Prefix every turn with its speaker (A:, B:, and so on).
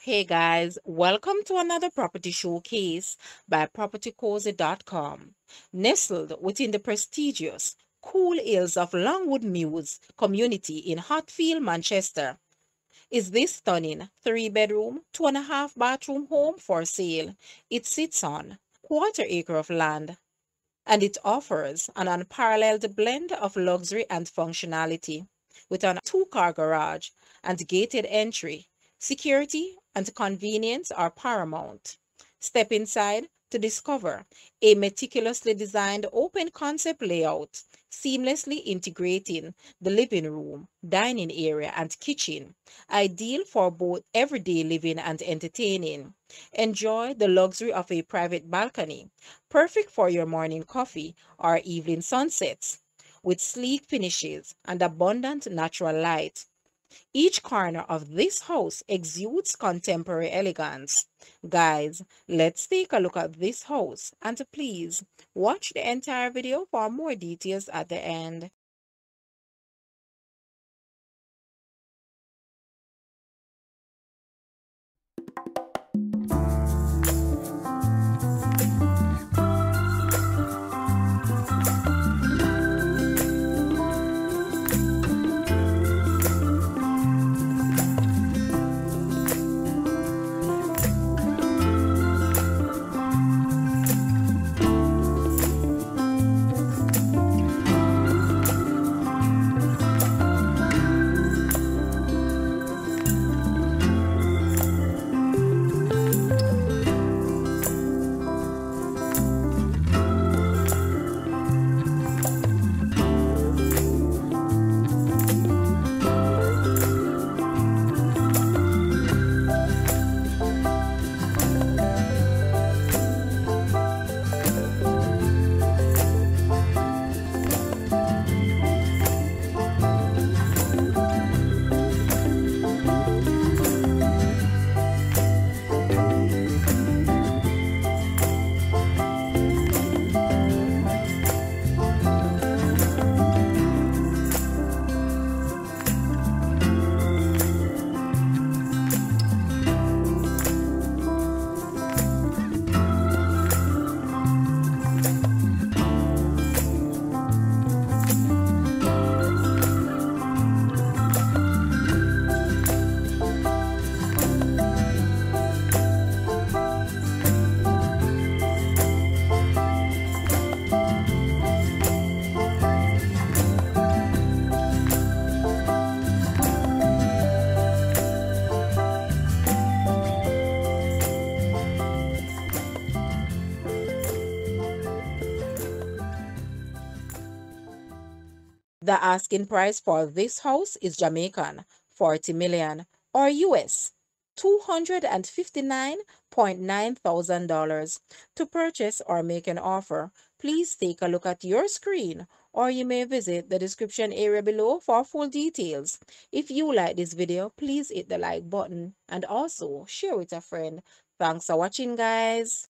A: Hey guys, welcome to another property showcase by propertycozy.com. Nestled within the prestigious cool hills of Logwood Mews community in Hatfield, Manchester, is this stunning 3-bedroom, 2.5-bathroom home for sale. It sits on quarter-acre of land and it offers an unparalleled blend of luxury and functionality with an 2-car garage and gated entry. Security and convenience are paramount. Step inside to discover a meticulously designed open concept layout, seamlessly integrating the living room, dining area, and kitchen, ideal for both everyday living and entertaining. Enjoy the luxury of a private balcony, perfect for your morning coffee or evening sunsets, with sleek finishes and abundant natural light. Each corner of this house exudes contemporary elegance. Guys, let's take a look at this house and please watch the entire video for more details at the end. The asking price for this house is Jamaican 40 million or US $259.9 thousand. To purchase or make an offer, please take a look at your screen or you may visit the description area below for full details. If you like this video, please hit the like button and also share with a friend. Thanks for watching, guys.